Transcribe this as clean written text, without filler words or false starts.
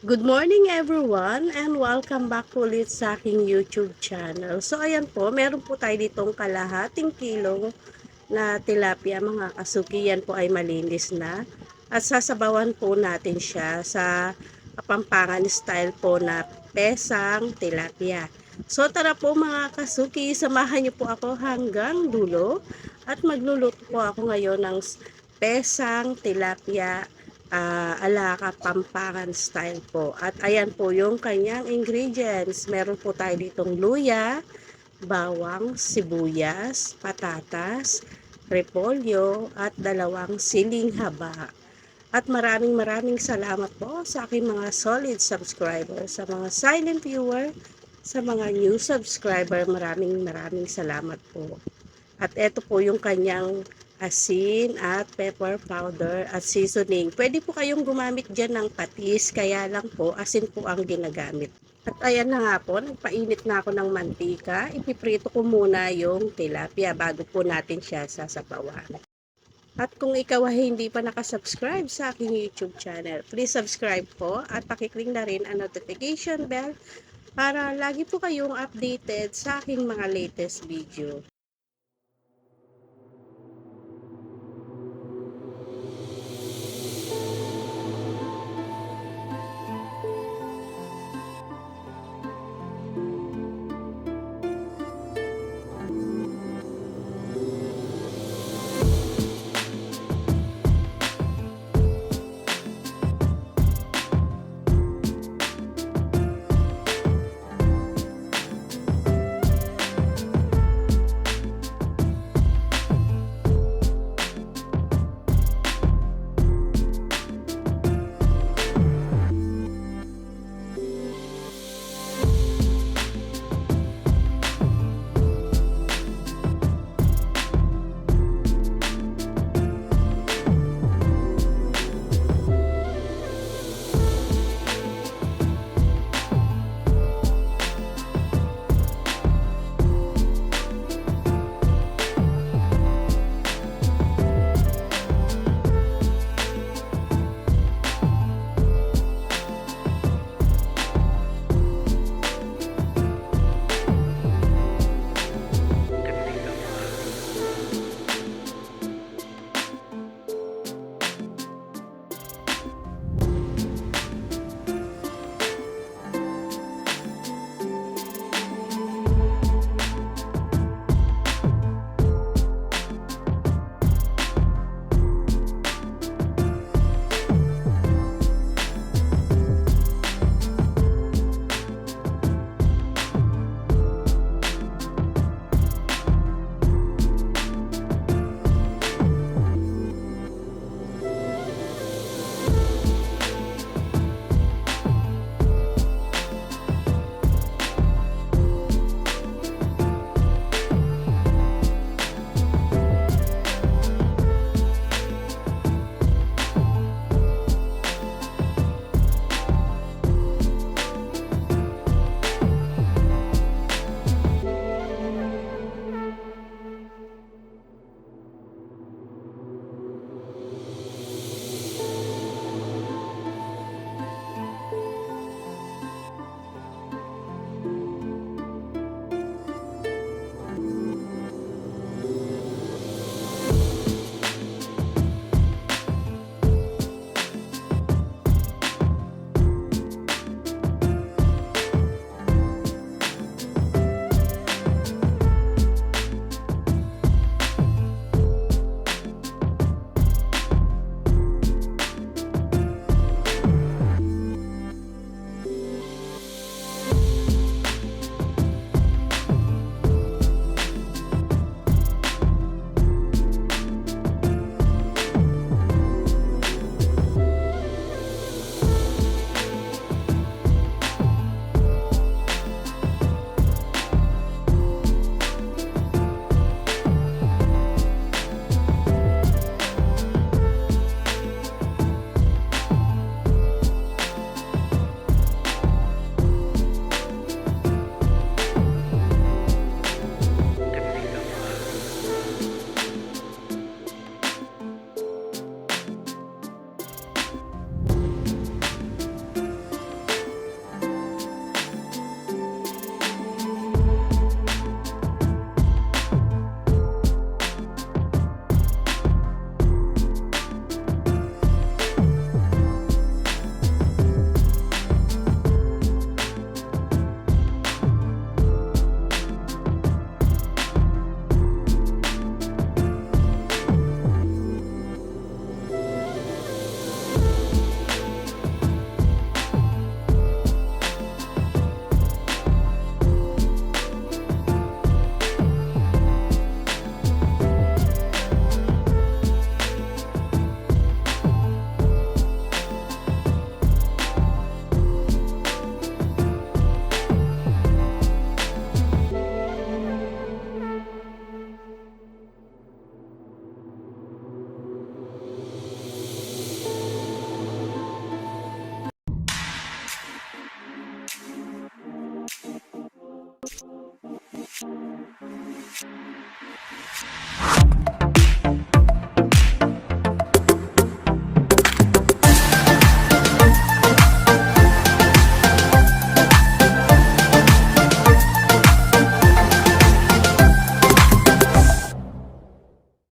Good morning everyone and welcome back ulit sa aking YouTube channel. So ayan po, meron po tayo ditong kalahating kilong na tilapia mga kasuki. Yan po ay malinis na. At sasabawan po natin siya sa Kapampangan style po na pesang tilapia. So tara po mga kasuki, samahan niyo po ako hanggang dulo. At magluluto po ako ngayon ng pesang tilapia ala Kapampangan style po. At ayan po yung kanyang ingredients. Meron po tayo ditong luya, bawang, sibuyas, patatas, repolyo, at dalawang siling haba. At maraming salamat po sa aking mga solid subscribers, sa mga silent viewer, sa mga new subscriber, maraming salamat po. At ito po yung kanyang asin at pepper powder at seasoning. Pwede po kayong gumamit dyan ng patis, kaya lang po asin po ang ginagamit. At ayan na nga po, nagpainit na ako ng mantika. Ipiprito ko muna yung tilapia bago po natin siya sasabawan. At kung ikaw ay hindi pa nakasubscribe sa aking YouTube channel, please subscribe po at pakiclick na rin ang notification bell para lagi po kayong updated sa aking mga latest video.